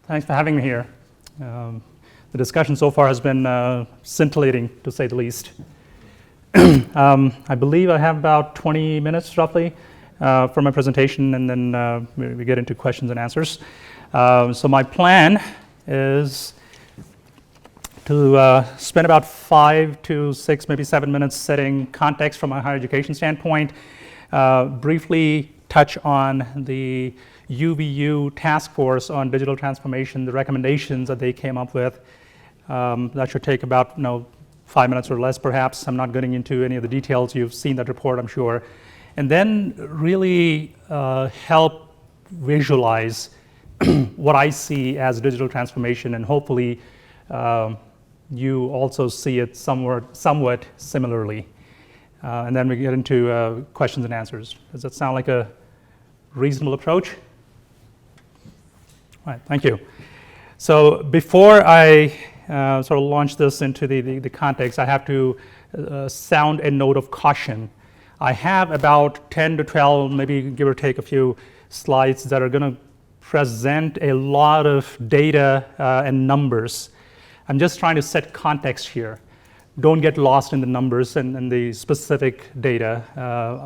Thanks for having me here. The discussion so far has been scintillating, to say the least. I believe I have about 20 minutes, roughly, for my presentation, and then we get into questions and answers. So my plan is to spend about 5 to 6, maybe 7 minutes setting context from a higher education standpoint, briefly touch on the UVU task force on digital transformation, the recommendations that they came up with. That should take about 5 minutes or less, perhaps. I'm not getting into any of the details. You've seen that report, I'm sure. And then really help visualize what I see as digital transformation, and hopefully you also see it somewhat similarly. And then we get into questions and answers. Does that sound like a reasonable approach? All right, thank you. So before I sort of launch this into the context, I have to sound a note of caution. I have about 10 to 12, maybe give or take a few slides that are going to present a lot of data and numbers. I'm just trying to set context here. Don't get lost in the numbers and the specific data.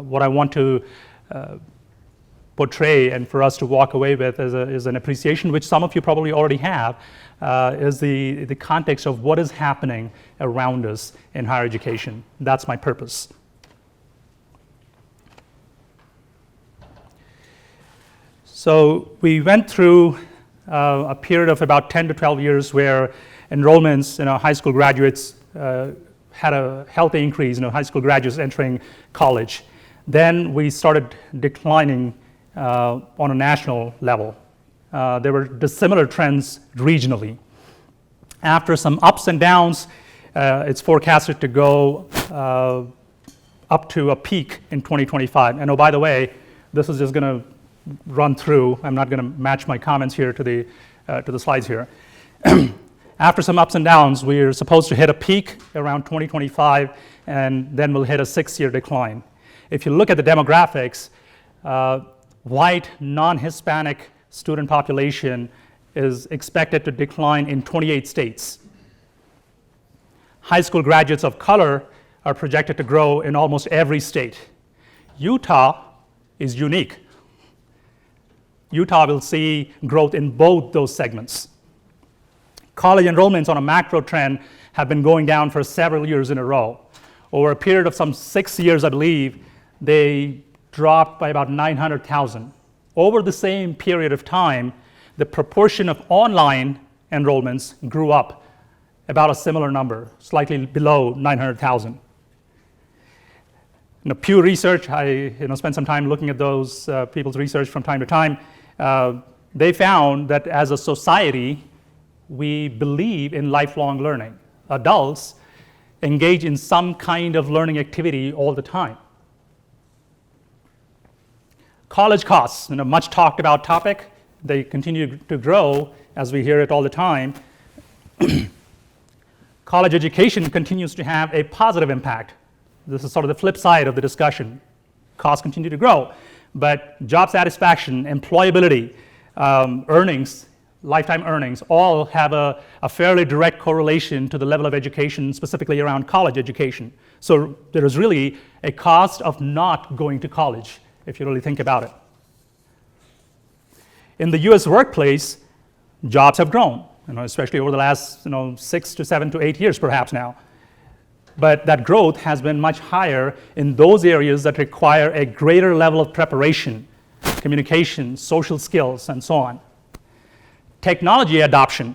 What I want to portray and for us to walk away with is an appreciation, which some of you probably already have, is the context of what is happening around us in higher education. That's my purpose. So we went through a period of about 10 to 12 years where enrollments, high school graduates had a healthy increase, high school graduates entering college. Then we started declining on a national level. There were dissimilar trends regionally. After some ups and downs, it's forecasted to go up to a peak in 2025. And oh, by the way, this is just going to run through. I'm not going to match my comments here to the slides here. After some ups and downs, we're supposed to hit a peak around 2025, and then we'll hit a 6-year decline. If you look at the demographics, white, non-Hispanic student population is expected to decline in 28 states. High school graduates of color are projected to grow in almost every state. Utah is unique. Utah will see growth in both those segments. College enrollments on a macro trend have been going down for several years in a row. Over a period of some 6 years, I believe, they dropped by about 900,000. Over the same period of time, the proportion of online enrollments grew up about a similar number, slightly below 900,000. Pew Research, I spent some time looking at those people's research from time to time. They found that as a society, we believe in lifelong learning. Adults engage in some kind of learning activity all the time. College costs, much talked about topic. They continue to grow as we hear it all the time. College education continues to have a positive impact. This is sort of the flip side of the discussion. Costs continue to grow, but job satisfaction, employability, earnings, lifetime earnings, all have a fairly direct correlation to the level of education, specifically around college education. So there is really a cost of not going to college, if you really think about it. In the US workplace, jobs have grown, especially over the last 6 to 7 to 8 years perhaps now. But that growth has been much higher in those areas that require a greater level of preparation, communication, social skills, and so on. Technology adoption.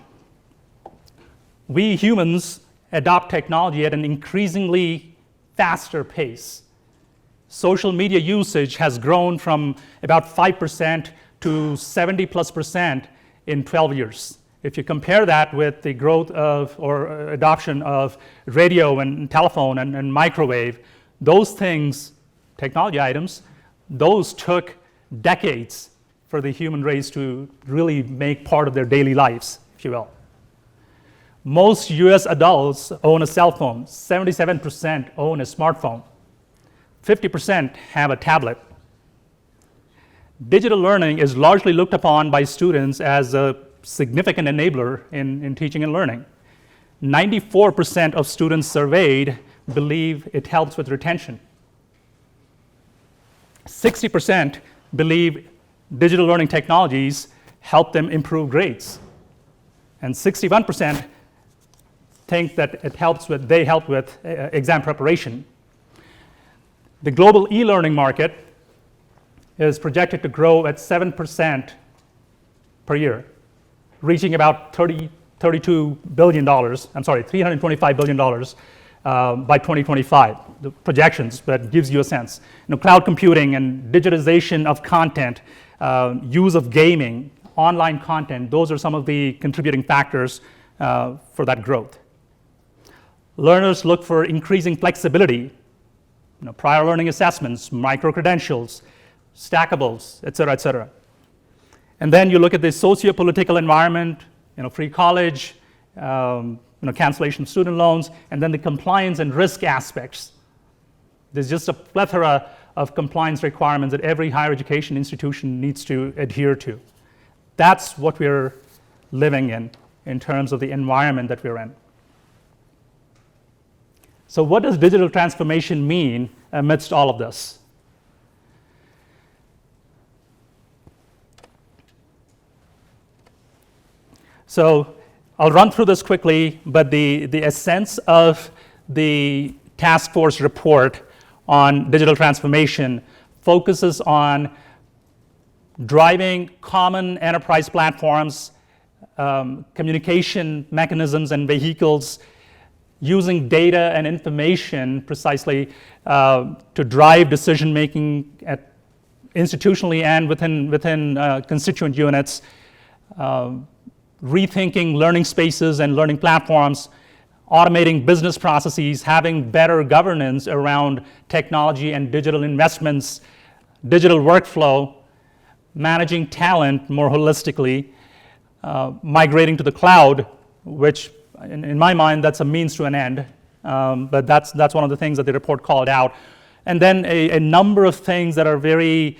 We humans adopt technology at an increasingly faster pace. Social media usage has grown from about 5% to 70+% in 12 years. If you compare that with the growth of or adoption of radio and telephone and microwave, those things, technology items, those took decades for the human race to really make part of their daily lives, if you will. Most US adults own a cell phone. 77% own a smartphone. 50% have a tablet. Digital learning is largely looked upon by students as a significant enabler in teaching and learning. 94% of students surveyed believe it helps with retention. 60% believe digital learning technologies help them improve grades. And 61% think that they help with exam preparation. The global e-learning market is projected to grow at 7% per year, reaching about $325 billion by 2025, the projections, but gives you a sense. Cloud computing and digitization of content, use of gaming, online content, those are some of the contributing factors for that growth. Learners look for increasing flexibility, prior learning assessments, micro-credentials, stackables, et cetera, et cetera. And then you look at the socio-political environment, free college, cancellation of student loans, and then the compliance and risk aspects. There's just a plethora of compliance requirements that every higher education institution needs to adhere to. That's what we're living in terms of the environment that we're in. So what does digital transformation mean amidst all of this? So I'll run through this quickly, but the essence of the task force report on digital transformation focuses on driving common enterprise platforms, communication mechanisms and vehicles, using data and information precisely to drive decision making institutionally and within constituent units, rethinking learning spaces and learning platforms, automating business processes, having better governance around technology and digital investments, digital workflow, managing talent more holistically, migrating to the cloud, which in my mind that's a means to an end, but that's one of the things that the report called out. And then a number of things that are very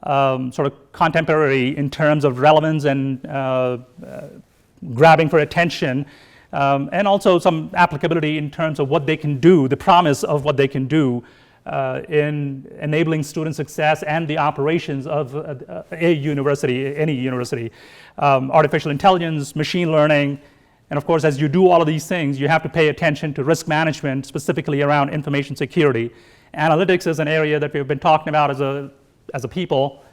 sort of contemporary in terms of relevance and grabbing for attention, and also some applicability in terms of what they can do, the promise of what they can do in enabling student success and the operations of a university, any university. Artificial intelligence, machine learning, and of course, as you do all of these things, you have to pay attention to risk management, specifically around information security. Analytics is an area that we've been talking about as a people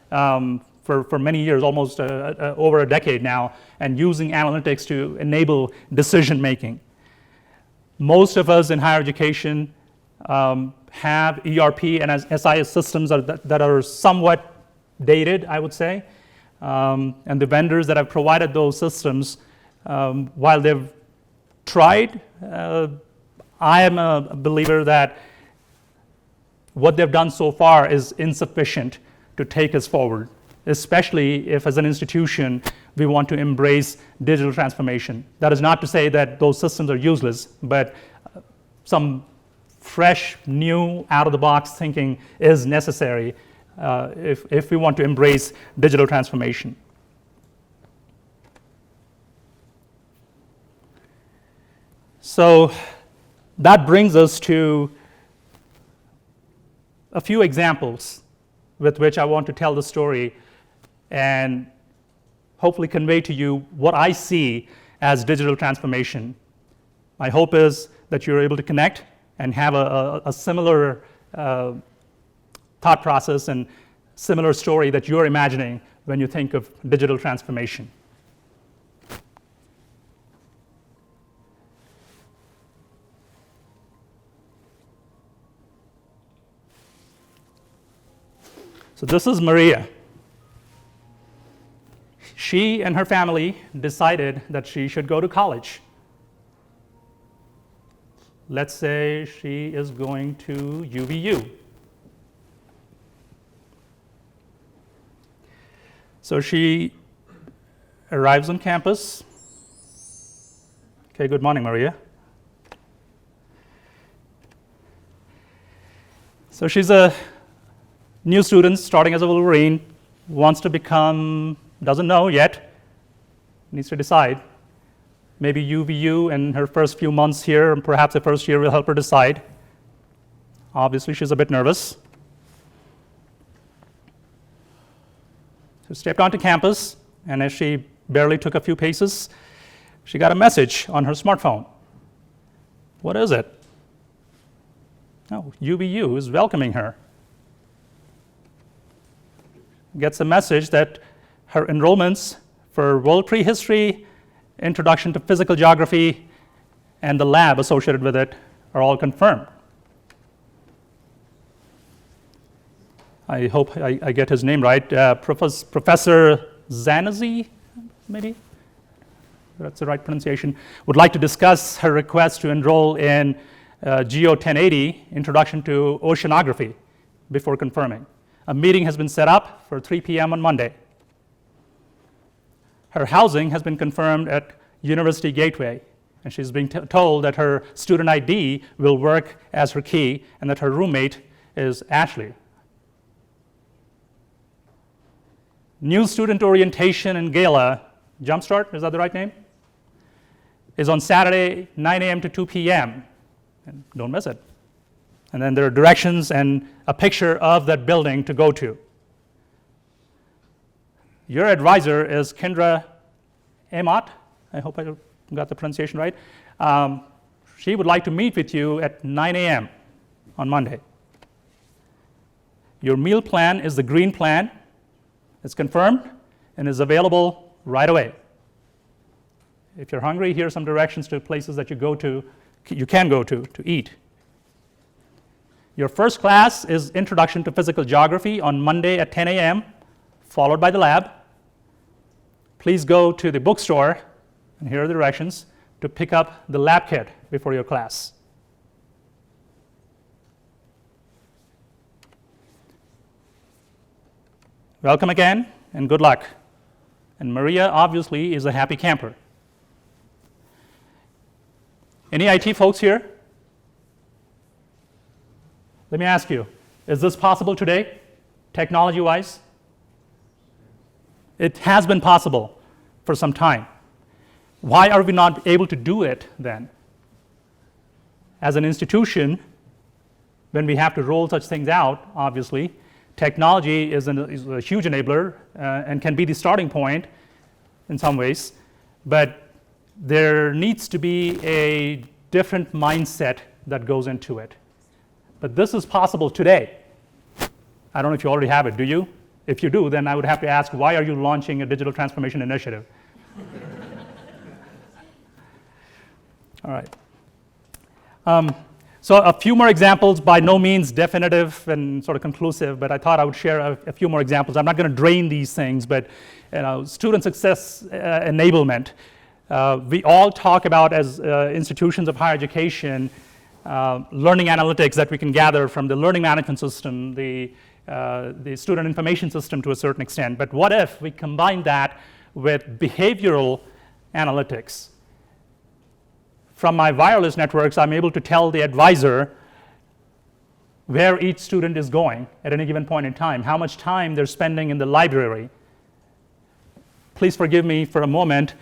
for many years, almost over a decade now, and using analytics to enable decision making. Most of us in higher education have ERP and SIS systems that are somewhat dated, I would say, and the vendors that have provided those systems, while they've tried, I am a believer that what they've done so far is insufficient to take us forward, especially if as an institution we want to embrace digital transformation. That is not to say that those systems are useless, but some fresh, new, out-of-the-box thinking is necessary if we want to embrace digital transformation. So that brings us to a few examples with which I want to tell the story and hopefully convey to you what I see as digital transformation. My hope is that you're able to connect and have a similar thought process and similar story that you're imagining when you think of digital transformation. So this is Maria. She and her family decided that she should go to college. Let's say she is going to UVU. So she arrives on campus. Okay, good morning, Maria. So she's a new student starting as a Wolverine, wants to become, doesn't know yet, needs to decide. Maybe UVU in her first few months here, and perhaps the first year will help her decide. Obviously, she's a bit nervous. So stepped onto campus, and as she barely took a few paces, she got a message on her smartphone. What is it? Oh, UVU is welcoming her. Gets a message that her enrollments for World Prehistory, Introduction to Physical Geography, and the lab associated with it are all confirmed. I hope I get his name right. Professor Zanazi, maybe? That's the right pronunciation. Would like to discuss her request to enroll in GO 1080, Introduction to Oceanography, before confirming. A meeting has been set up for 3 p.m. on Monday. Her housing has been confirmed at University Gateway, and she's being told that her student ID will work as her key and that her roommate is Ashley. New student orientation and gala, Jumpstart, is that the right name? Is on Saturday, 9 a.m. to 2 p.m. And don't miss it. And then there are directions and a picture of that building to go to. Your advisor is Kendra Amott. I hope I got the pronunciation right. She would like to meet with you at 9 a.m. on Monday. Your meal plan is the green plan. It's confirmed and is available right away. If you're hungry, here are some directions to places that you can go to eat. Your first class is Introduction to Physical Geography on Monday at 10 a.m., followed by the lab. Please go to the bookstore, and here are the directions, to pick up the lab kit before your class. Welcome again, and good luck. And Maria, obviously, is a happy camper. Any IT folks here? Let me ask you, is this possible today, technology-wise? It has been possible for some time. Why are we not able to do it then? As an institution, when we have to roll such things out, obviously, technology is a huge enabler and can be the starting point in some ways, but there needs to be a different mindset that goes into it. But this is possible today. I don't know if you already have it, do you? If you do, then I would have to ask, why are you launching a digital transformation initiative? All right. So a few more examples, by no means definitive and sort of conclusive, but I thought I would share a few more examples. I'm not going to drain these things, but student success enablement. We all talk about, as institutions of higher education, learning analytics that we can gather from the learning management system, the student information system to a certain extent. But what if we combine that with behavioral analytics? From my wireless networks, I'm able to tell the advisor where each student is going at any given point in time, how much time they're spending in the library. Please forgive me for a moment.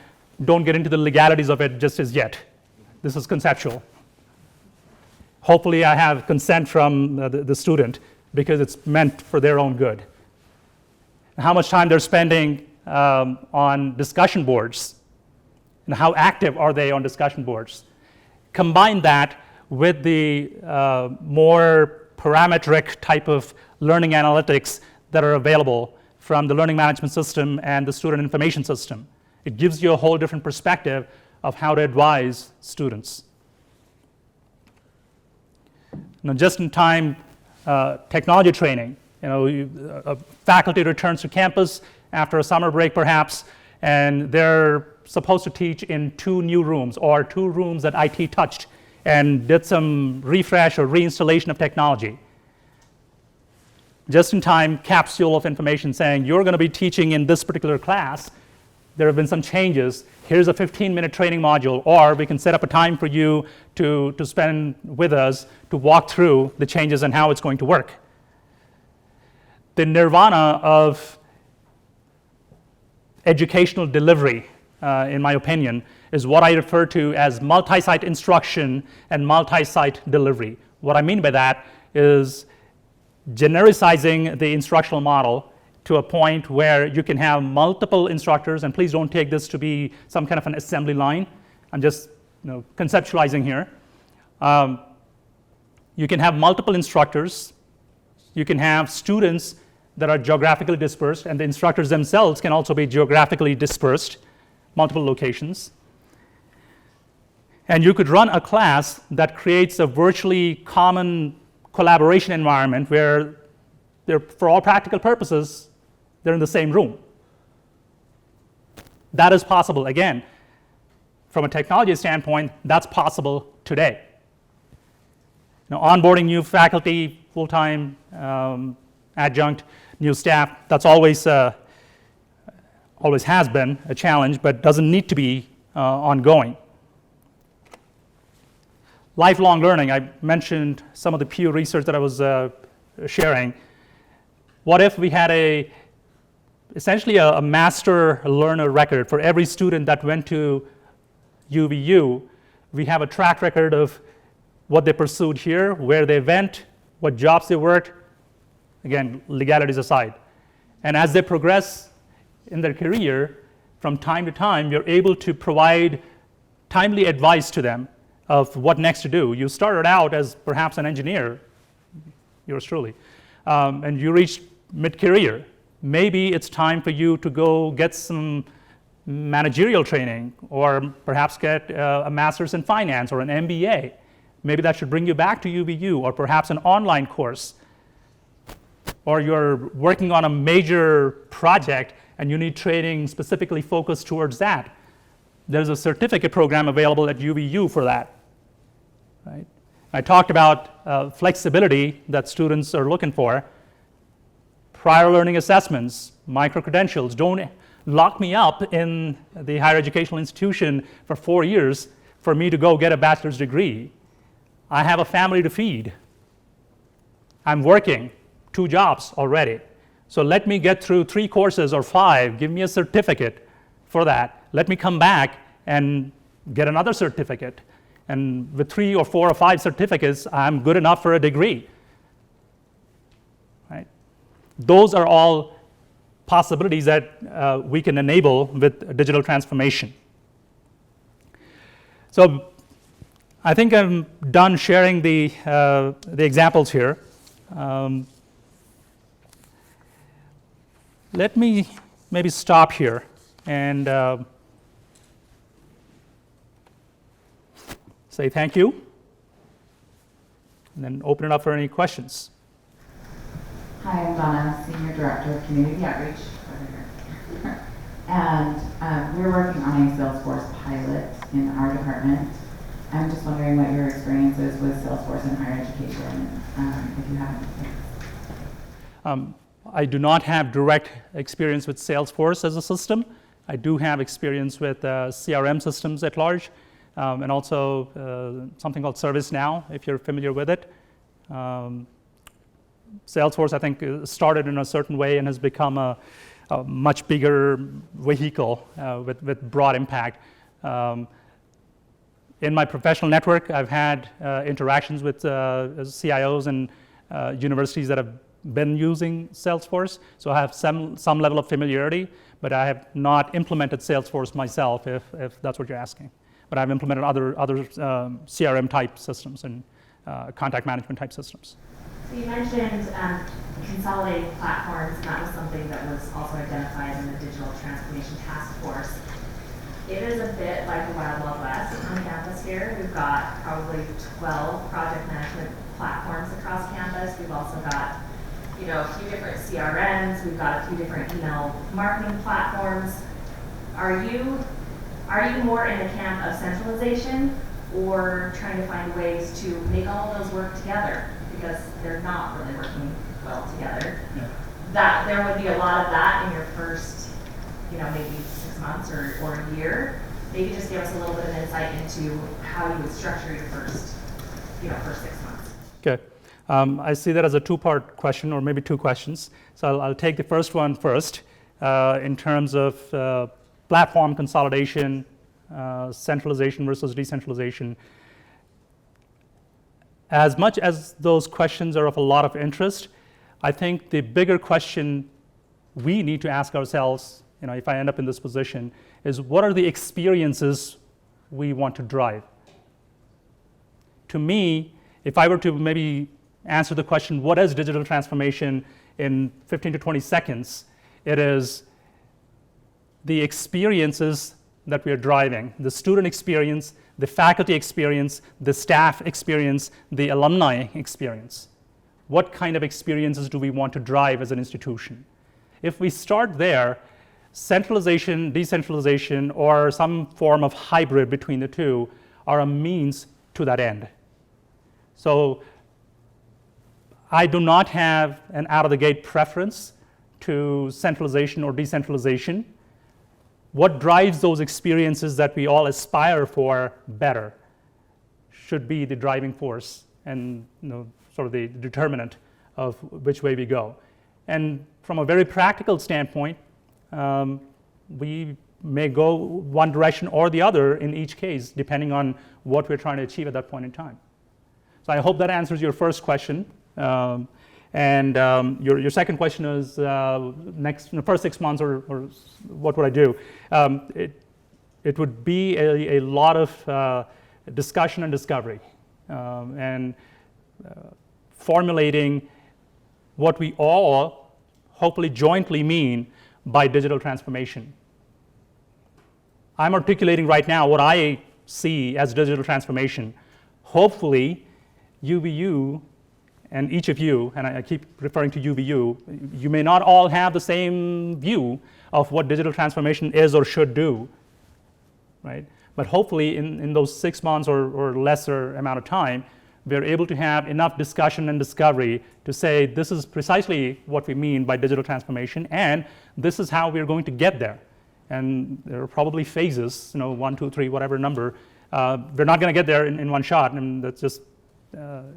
Don't get into the legalities of it just as yet. This is conceptual. Hopefully, I have consent from the student because it's meant for their own good. How much time they're spending on discussion boards, and how active are they on discussion boards. Combine that with the more parametric type of learning analytics that are available from the learning management system and the student information system. It gives you a whole different perspective of how to advise students. Now, just-in-time technology training. A faculty returns to campus after a summer break, perhaps, and they're supposed to teach in 2 new rooms or 2 rooms that IT touched and did some refresh or reinstallation of technology. Just-in-time capsule of information saying, you're going to be teaching in this particular class. There have been some changes. Here's a 15-minute training module, or we can set up a time for you to spend with us to walk through the changes and how it's going to work. The nirvana of educational delivery in my opinion, is what I refer to as multi-site instruction and multi-site delivery. What I mean by that is genericizing the instructional model to a point where you can have multiple instructors, and please don't take this to be some kind of an assembly line. I'm just conceptualizing here. You can have multiple instructors. You can have students that are geographically dispersed, and the instructors themselves can also be geographically dispersed, multiple locations. And you could run a class that creates a virtually common collaboration environment where for all practical purposes, they're in the same room. That is possible. Again, from a technology standpoint, that's possible today. Onboarding new faculty, full-time, adjunct, new staff, that's always has been a challenge, but doesn't need to be ongoing. Lifelong learning, I mentioned some of the Pew research that I was sharing. What if we had essentially a master learner record for every student that went to UVU? We have a track record of what they pursued here, where they went, what jobs they worked, again, legalities aside. And as they progress in their career, from time to time, you're able to provide timely advice to them of what next to do. You started out as perhaps an engineer, yours truly, and you reached mid-career. Maybe it's time for you to go get some managerial training, or perhaps get a master's in finance or an MBA. Maybe that should bring you back to UVU, or perhaps an online course. Or you're working on a major project and you need training specifically focused towards that. There's a certificate program available at UVU for that. Right? I talked about flexibility that students are looking for. Prior learning assessments, micro-credentials. Don't lock me up in the higher educational institution for 4 years for me to go get a bachelor's degree. I have a family to feed. I'm working 2 jobs already. So let me get through 3 courses or 5, give me a certificate for that. Let me come back and get another certificate. And with 3 or 4 or 5 certificates, I'm good enough for a degree. Right? Those are all possibilities that we can enable with digital transformation. So I think I'm done sharing the examples here. Let me maybe stop here and say thank you, and then open it up for any questions. Hi, I'm Donna, Senior Director of Community Outreach over here. And we're working on a Salesforce pilot in our department. I'm just wondering what your experience is with Salesforce in higher education, if you have anything. I do not have direct experience with Salesforce as a system. I do have experience with CRM systems at large, and also something called ServiceNow, if you're familiar with it. Salesforce, I think, started in a certain way and has become a much bigger vehicle with broad impact. In my professional network, I've had interactions with CIOs and universities that have been using Salesforce, so I have some level of familiarity, but I have not implemented Salesforce myself, if that's what you're asking. But I've implemented other CRM type systems and contact management type systems. So you mentioned consolidating platforms, and that was something that was also identified in the Digital Transformation Task Force. It is a bit like the Wild Wild West on campus here. We've got probably 12 project management platforms across campus. We've also got, a few different CRMs. We've got a few different email marketing platforms. Are you more in the camp of centralization, or trying to find ways to make all of those work together, because they're not really working well together? Yeah. That there would be a lot of that in your first, maybe 6 months or a year. Maybe just give us a little bit of insight into how you would structure your first 6 months. Okay. I see that as a 2-part question, or maybe 2 questions. So I'll take the first one first, in terms of platform consolidation, centralization versus decentralization. As much as those questions are of a lot of interest, I think the bigger question we need to ask ourselves, if I end up in this position, is what are the experiences we want to drive? To me, if I were to maybe answer the question, what is digital transformation in 15 to 20 seconds, it is the experiences that we are driving, the student experience, the faculty experience, the staff experience, the alumni experience. What kind of experiences do we want to drive as an institution? If we start there, centralization, decentralization, or some form of hybrid between the two are a means to that end. So I do not have an out-of-the-gate preference to centralization or decentralization. What drives those experiences that we all aspire for better should be the driving force and sort of the determinant of which way we go. And from a very practical standpoint, we may go one direction or the other in each case, depending on what we're trying to achieve at that point in time. So I hope that answers your first question. Your second question is next in the first 6 months, or what would I do? It would be a lot of discussion and discovery, and formulating what we all hopefully jointly mean by digital transformation. I'm articulating right now what I see as digital transformation. Hopefully, UVU and each of you, and I keep referring to UVU, you may not all have the same view of what digital transformation is or should do, right? But hopefully in those 6 months or lesser amount of time, we're able to have enough discussion and discovery to say this is precisely what we mean by digital transformation, and this is how we're going to get there. And there are probably phases, 1, 2, 3, whatever number. We're not going to get there in one shot, and that's just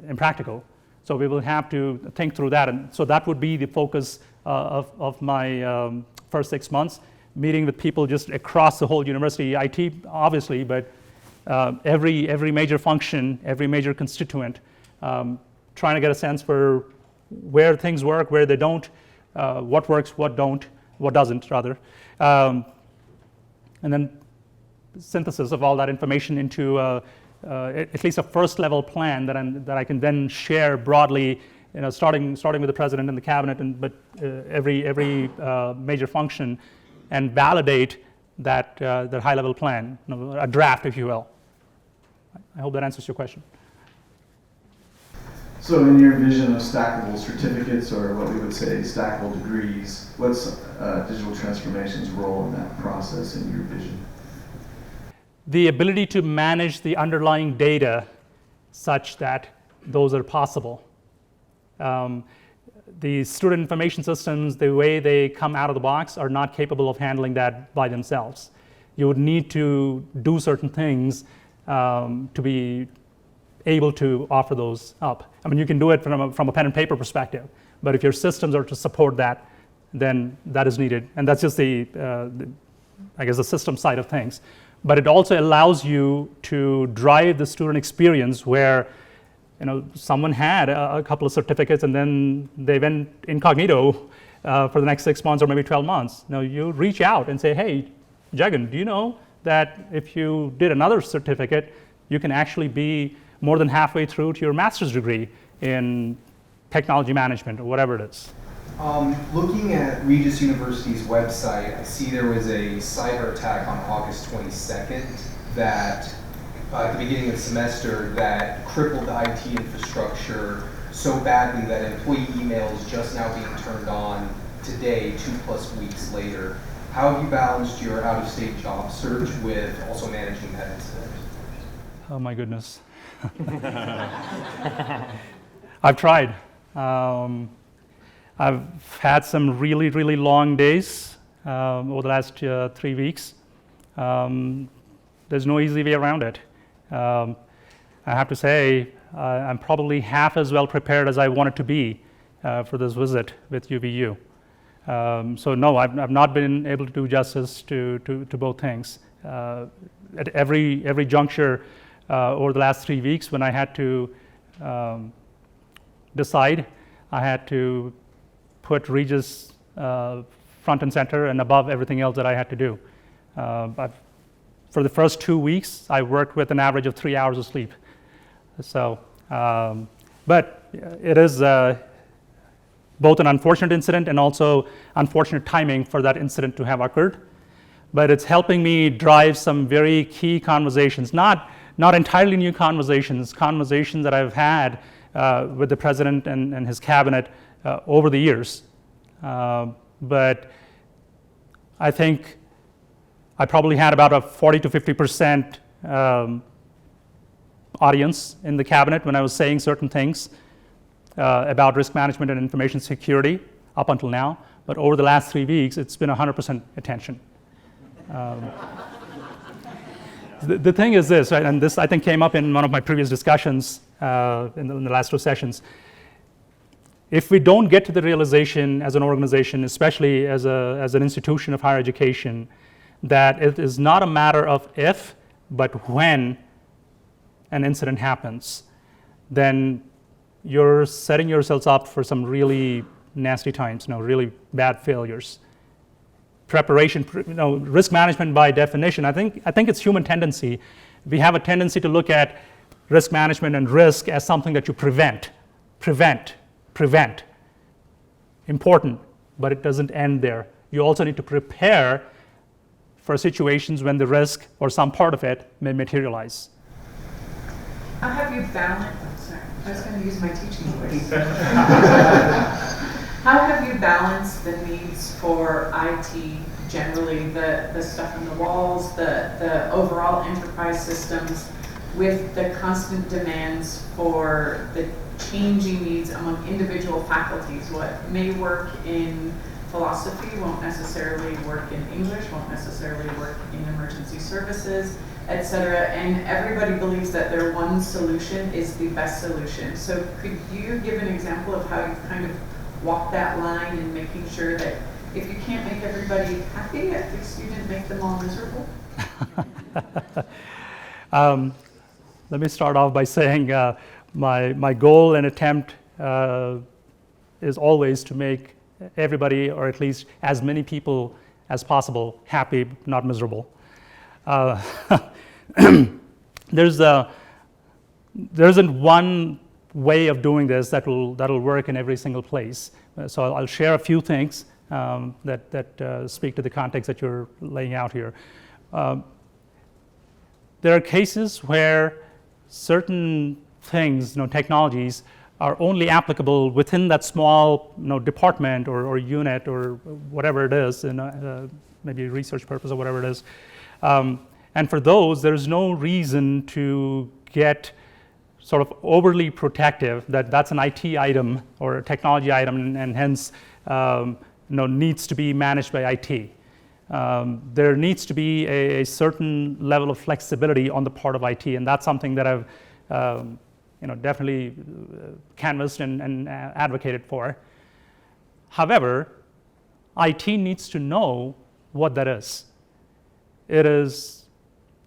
impractical. So we will have to think through that. And so that would be the focus of my first 6 months, meeting with people just across the whole university, IT obviously, but every major function, every major constituent, trying to get a sense for where things work, where they don't, what works, what doesn't rather. And then synthesis of all that information into at least a first level plan that I can then share broadly, starting with the president and the cabinet, but every major function, and validate that high level plan, a draft, if you will. I hope that answers your question. So in your vision of stackable certificates, or what we would say stackable degrees, what's digital transformation's role in that process in your vision? The ability to manage the underlying data such that those are possible. The student information systems, the way they come out of the box, are not capable of handling that by themselves. You would need to do certain things to be able to offer those up. I mean, you can do it from a pen and paper perspective, but if your systems are to support that, then that is needed. And that's just the system side of things. But it also allows you to drive the student experience where, someone had a couple of certificates and then they went incognito for the next 6 months or maybe 12 months. You reach out and say, hey, Jagan, do you know that if you did another certificate, you can actually be more than halfway through to your master's degree in technology management or whatever it is? Looking at Regis University's website, I see there was a cyber attack on August 22nd that, at the beginning of the semester, that crippled the IT infrastructure so badly that employee email is just now being turned on today, 2+ weeks later. How have you balanced your out-of-state job search with also managing that incident? Oh my goodness. I've tried. I've had some really, really long days over the last 3 weeks. There's no easy way around it. I have to say, I'm probably half as well prepared as I wanted to be for this visit with UVU. So no, I've not been able to do justice to both things. At every juncture over the last 3 weeks, when I had to decide, I had to put Regis front and center and above everything else that I had to do. For the first 2 weeks, I worked with an average of 3 hours of sleep. So, but it is both an unfortunate incident and also unfortunate timing for that incident to have occurred. But it's helping me drive some very key conversations, not entirely new conversations that I've had with the president and his cabinet over the years. But I think I probably had about a 40 to 50% audience in the cabinet when I was saying certain things about risk management and information security up until now. But over the last 3 weeks, it's been 100% attention. The thing is this, right, and this I think came up in one of my previous discussions in the last 2 sessions. If we don't get to the realization as an organization, especially as an institution of higher education, that it is not a matter of if, but when an incident happens, then you're setting yourselves up for some really nasty times, really bad failures. Preparation, risk management by definition, I think it's human tendency. We have a tendency to look at risk management and risk as something that you prevent. Important, but it doesn't end there. You also need to prepare for situations when the risk or some part of it may materialize. How have you balanced, I was going to use my teaching voice. How have you balanced the needs for IT generally, the stuff on the walls, the overall enterprise systems, with the constant demands for the changing needs among individual faculties? What may work in philosophy won't necessarily work in English, won't necessarily work in emergency services, etc. And everybody believes that their one solution is the best solution. So could you give an example of how you kind of walk that line in making sure that if you can't make everybody happy, at least you didn't make them all miserable? Let me start off by saying my goal and attempt is always to make everybody, or at least as many people as possible, happy, not miserable. There isn't one way of doing this that'll work in every single place. So I'll share a few things that speak to the context that you're laying out here. There are cases where certain things, technologies, are only applicable within that small, department or unit or whatever it is, maybe research purpose or whatever it is. And for those, there's no reason to get sort of overly protective that that's an IT item or a technology item, and hence needs to be managed by IT. There needs to be a certain level of flexibility on the part of IT, and that's something that I've definitely canvassed and advocated for. However, IT needs to know what that is. It is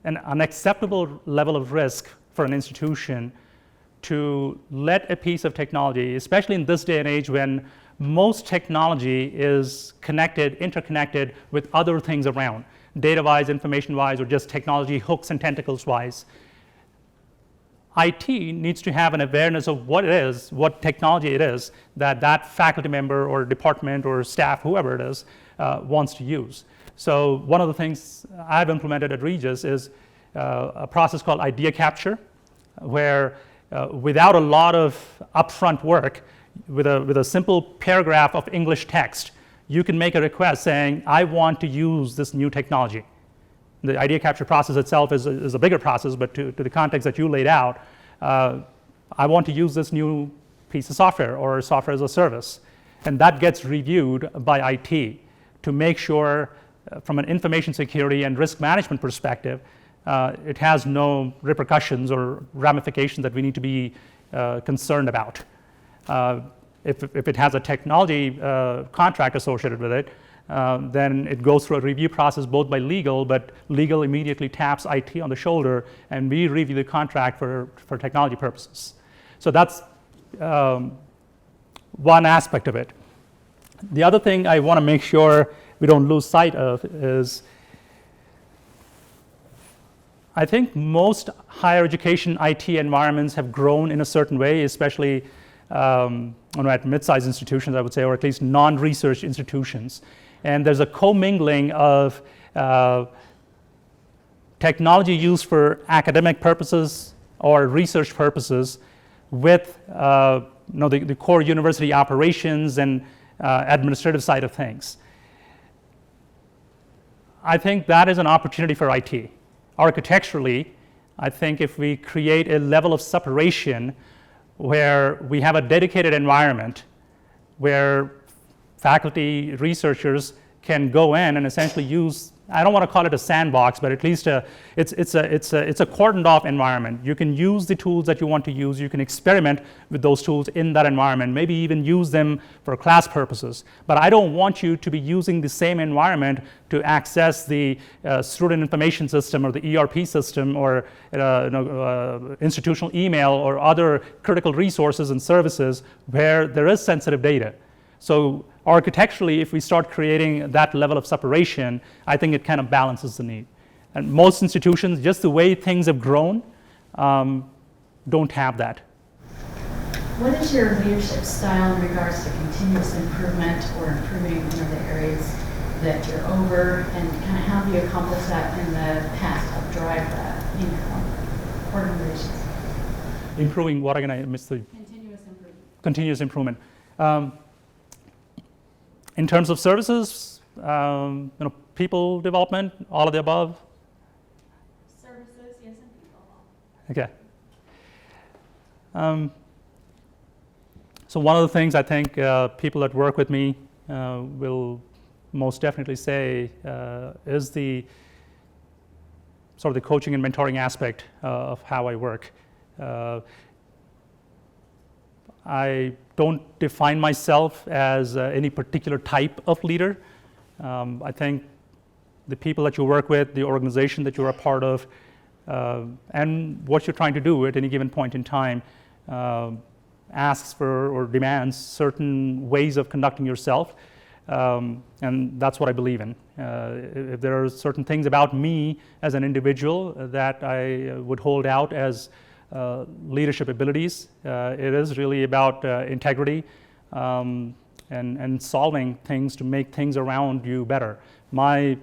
an unacceptable level of risk for an institution to let a piece of technology, especially in this day and age when most technology is interconnected with other things around, data-wise, information-wise, or just technology hooks and tentacles-wise. IT needs to have an awareness of what it is, what technology it is that faculty member or department or staff, whoever it is, wants to use. So one of the things I've implemented at Regis is a process called idea capture, where without a lot of upfront work, with a simple paragraph of English text, you can make a request saying, I want to use this new technology. The idea capture process itself is a bigger process, but to the context that you laid out, I want to use this new piece of software or software as a service. And that gets reviewed by IT to make sure from an information security and risk management perspective, it has no repercussions or ramifications that we need to be concerned about. if it has a technology contract associated with it, then it goes through a review process both by legal, but legal immediately taps IT on the shoulder, and we review the contract for technology purposes. So that's one aspect of it. The other thing I want to make sure we don't lose sight of is I think most higher education IT environments have grown in a certain way, especially at mid-sized institutions, I would say, or at least non-research institutions. And there's a commingling of technology used for academic purposes or research purposes with the core university operations and administrative side of things. I think that is an opportunity for IT. Architecturally, I think if we create a level of separation where we have a dedicated environment where faculty, researchers can go in and essentially use, I don't want to call it a sandbox, but at least it's a cordoned off environment. You can use the tools that you want to use. You can experiment with those tools in that environment, maybe even use them for class purposes. But I don't want you to be using the same environment to access the student information system or the ERP system or institutional email or other critical resources and services where there is sensitive data. So architecturally, if we start creating that level of separation, I think it kind of balances the need. And most institutions, just the way things have grown, don't have that. What is your leadership style in regards to continuous improvement or improving the areas that you're over, and kind of how have you accomplished that in the past, help drive that in your organizations? Improving what again? I missed the Continuous improvement. Continuous improvement. In terms of services, people development, all of the above. Services, yes, and people. Okay. So one of the things I think people that work with me will most definitely say is the sort of the coaching and mentoring aspect of how I work. I don't define myself as any particular type of leader. I think the people that you work with, the organization that you're a part of, and what you're trying to do at any given point in time asks for or demands certain ways of conducting yourself, and that's what I believe in. If there are certain things about me as an individual that I would hold out as leadership abilities, it is really about integrity and solving things to make things around you better. My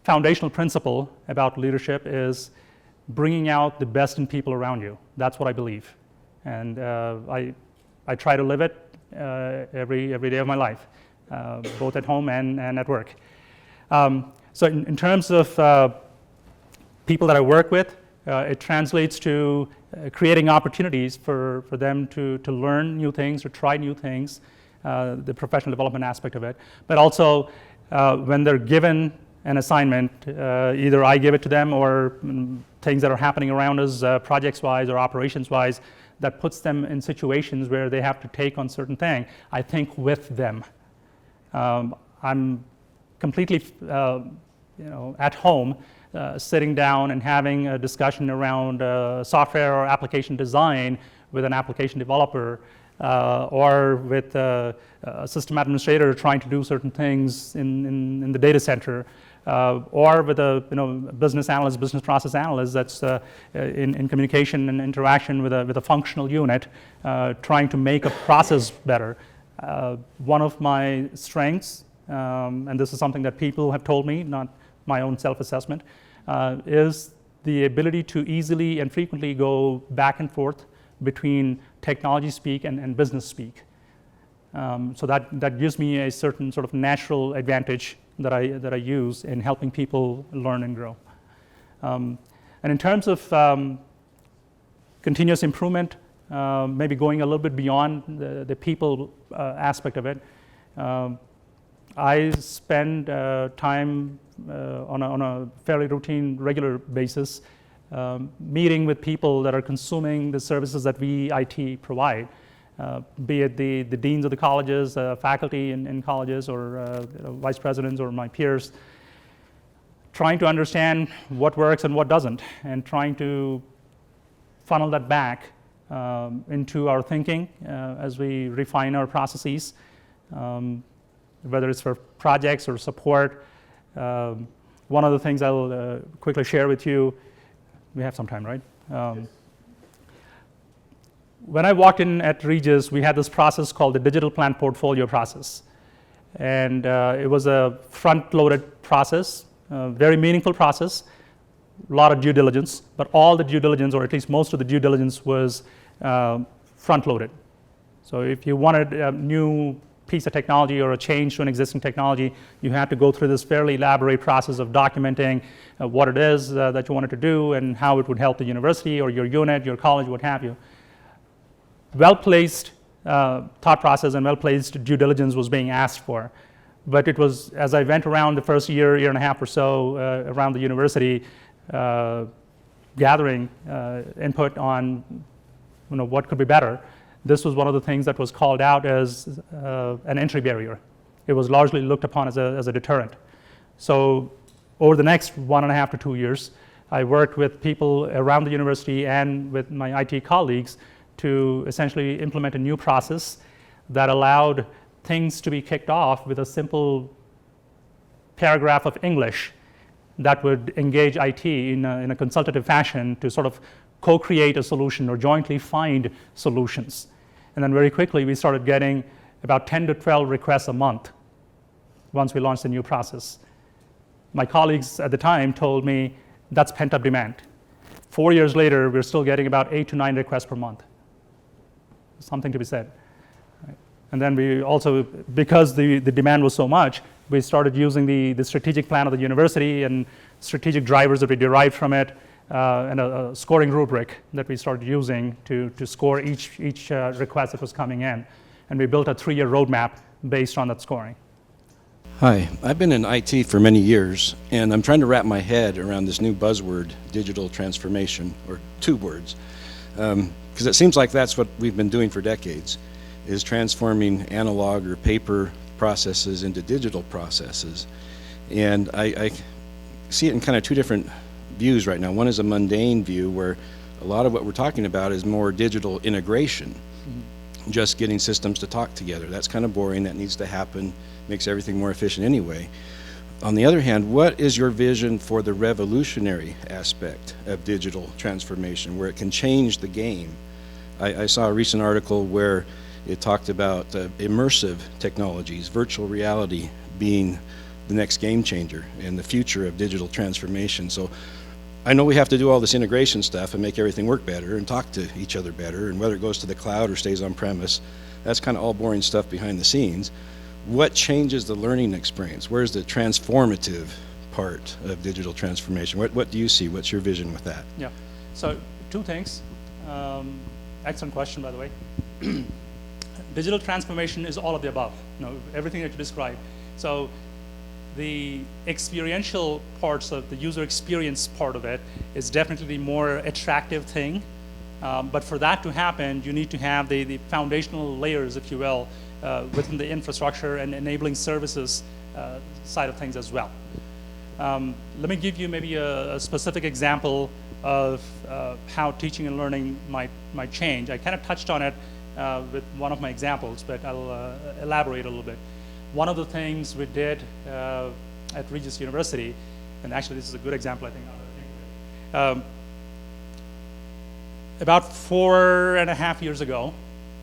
foundational principle about leadership is bringing out the best in people around you. That's what I believe, and I try to live it every day of my life, both at home and at work. So in terms of people that I work with, it translates to creating opportunities for them to learn new things or try new things, the professional development aspect of it. But also when they're given an assignment, either I give it to them or things that are happening around us projects-wise or operations-wise that puts them in situations where they have to take on certain thing, I think with them. I'm completely at home sitting down and having a discussion around software or application design with an application developer or with a system administrator trying to do certain things in the data center, or with a business analyst, business process analyst that's in communication and interaction with a functional unit, trying to make a process better. One of my strengths, and this is something that people have told me, not my own self-assessment, is the ability to easily and frequently go back and forth between technology speak and business speak. So that gives me a certain sort of natural advantage that I use in helping people learn and grow. And in terms of continuous improvement, maybe going a little bit beyond the people aspect of it, I spend time on a fairly routine, regular basis, meeting with people that are consuming the services that we IT provide, be it the deans of the colleges, faculty in colleges, or vice presidents or my peers, trying to understand what works and what doesn't, and trying to funnel that back into our thinking as we refine our processes, whether it's for projects or support. One of the things I'll quickly share with you, we have some time, right? Yes. When I walked in at Regis, we had this process called the digital plan portfolio process. And it was a front-loaded process, very meaningful process, a lot of due diligence, but all the due diligence, or at least most of the due diligence, was front-loaded. So if you wanted a new piece of technology or a change to an existing technology, you had to go through this fairly elaborate process of documenting what it is that you wanted to do and how it would help the university or your unit, your college, what have you. Well-placed thought process and well-placed due diligence was being asked for. But it was, as I went around the first year and a half or so around the university, gathering input on what could be better, this was one of the things that was called out as an entry barrier. It was largely looked upon as a deterrent. So over the next 1.5 to 2 years, I worked with people around the university and with my IT colleagues to essentially implement a new process that allowed things to be kicked off with a simple paragraph of English that would engage IT in a consultative fashion to sort of co-create a solution or jointly find solutions. And then very quickly, we started getting about 10 to 12 requests a month once we launched the new process. My colleagues at the time told me that's pent-up demand. 4 years later, we're still getting about 8 to 9 requests per month. Something to be said. Right? And then we also, because the demand was so much, we started using the strategic plan of the university and strategic drivers that we derived from it, and a scoring rubric that we started using to score each request that was coming in. And we built a 3-year roadmap based on that scoring. Hi, I've been in IT for many years, and I'm trying to wrap my head around this new buzzword, digital transformation, or 2 words, because it seems like that's what we've been doing for decades, is transforming analog or paper processes into digital processes. And I see it in kind of 2 different views right now. One is a mundane view where a lot of what we're talking about is more digital integration, just getting systems to talk together. That's kind of boring, that needs to happen, makes everything more efficient anyway. On the other hand, what is your vision for the revolutionary aspect of digital transformation, where it can change the game? I saw a recent article where it talked about immersive technologies, virtual reality being the next game changer and the future of digital transformation. So I know we have to do all this integration stuff and make everything work better and talk to each other better, and whether it goes to the cloud or stays on premise, that's kind of all boring stuff behind the scenes. What changes the learning experience? Where's the transformative part of digital transformation? What do you see? What's your vision with that? Yeah, so 2 things. Excellent question, by the way. Digital transformation is all of the above, everything that you described. So the experiential parts of the user experience part of it is definitely the more attractive thing. But for that to happen, you need to have the foundational layers, if you will, within the infrastructure and enabling services side of things as well. Let me give you maybe a specific example of how teaching and learning might change. I kind of touched on it with one of my examples, but I'll elaborate a little bit. One of the things we did at Regis University, and actually this is a good example, I think, now that I think of it. About 4.5 years ago,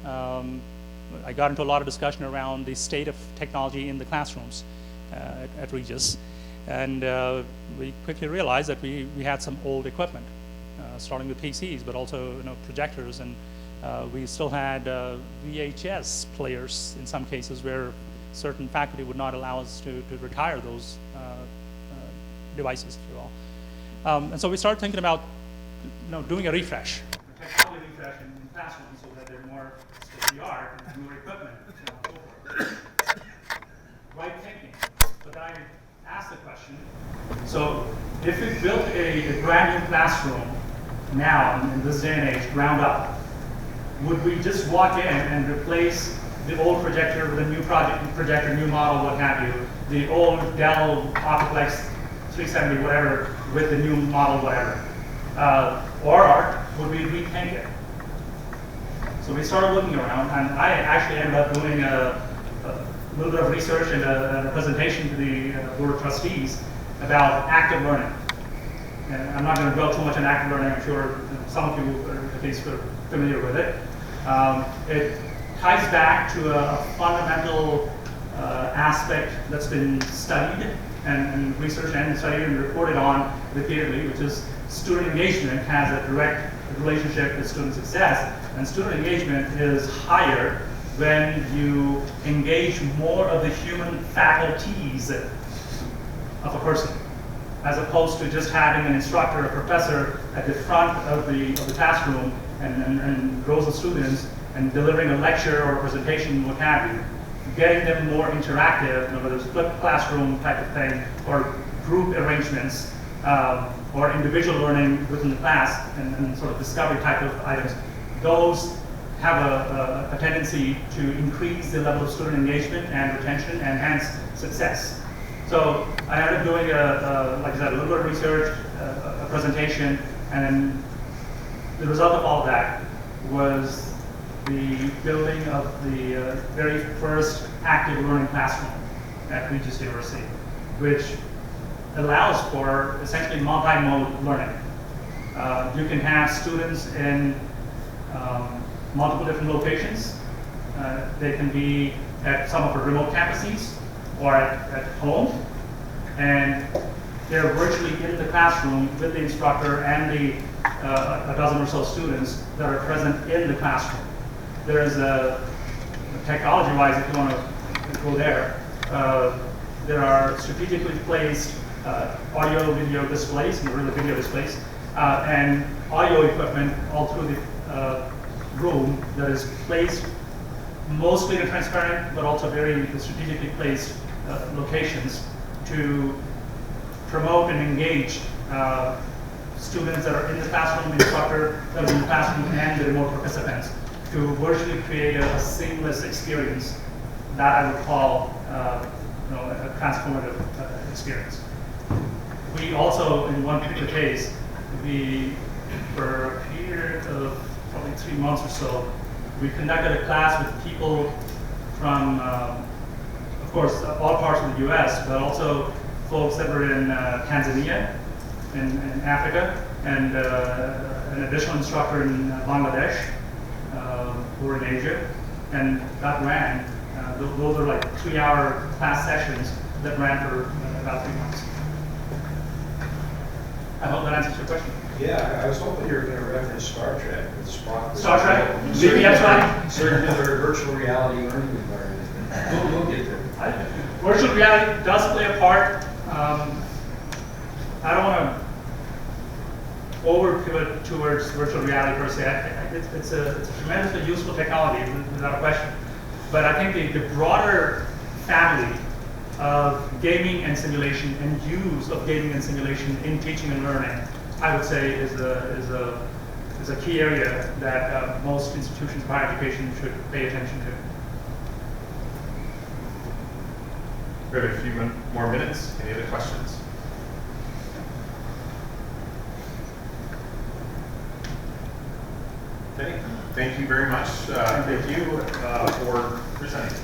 I got into a lot of discussion around the state of technology in the classrooms at Regis. And we quickly realized that we had some old equipment, starting with PCs, but also projectors, and we still had VHS players in some cases where certain faculty would not allow us to retire those devices, if you will. And so we started thinking about doing a refresh, a technology refresh in classrooms so that they're more state-of-the-art and have newer equipment, and so forth. Right thinking. But then I asked the question, so if we built a brand new classroom now, in this day and age, ground up, would we just walk in and replace the old projector with a new projector, new model, what have you, the old Dell Optiplex 370, whatever, with the new model, whatever? Or would we repaint it? So we started looking around, and I actually ended up doing a little bit of research and a presentation to the Board of Trustees about active learning. And I'm not going to dwell too much on active learning. I'm sure some of you are at least familiar with it. It ties back to a fundamental aspect that's been studied and researched and studied and reported on repeatedly, which is student engagement has a direct relationship with student success. And student engagement is higher when you engage more of the human faculties of a person, as opposed to just having an instructor, a professor at the front of the classroom and rows of students and delivering a lecture or a presentation, what have you. Getting them more interactive, whether it's flipped classroom type of thing, or group arrangements, or individual learning within the class and sort of discovery type of items, those have a tendency to increase the level of student engagement and retention and hence success. So I ended up doing, like I said, a little bit of research, a presentation, and then the result of all of that was the building of the very first active learning classroom at Regis University, which allows for essentially multi-mode learning. You can have students in multiple different locations. They can be at some of our remote campuses or at home, and they're virtually in the classroom with the instructor and a dozen or so students that are present in the classroom. There's technology-wise, if you want to go there, there are strategically placed audio, video displays, really video displays, and audio equipment all through the room that is placed mostly in transparent, but also very strategically placed locations to promote and engage students that are in the classroom, the instructor that is in the classroom, and the remote participants to virtually create a seamless experience that I would call a transformative experience. We also, in one particular case, for a period of probably 3 months or so, we conducted a class with people from, of course, all parts of the US, but also folks that were in Tanzania, in Africa, and an additional instructor in Bangladesh, who were in Asia, and that ran. Those are like 3-hour class sessions that ran for about 3 months. I hope that answers your question. Yeah, I was hoping you were going to reference Star Trek with Spock. Star Trek? Maybe that's right. Certain other virtual reality learning environment. We'll get there. Virtual reality does play a part. I don't want to over pivot towards virtual reality per se. It's a tremendously useful technology, without a question. But I think the broader family of gaming and simulation and use of gaming and simulation in teaching and learning, I would say is a key area that most institutions of higher education should pay attention to. We have a few more minutes. Any other questions? Okay. Thank you very much. Thank you for presenting.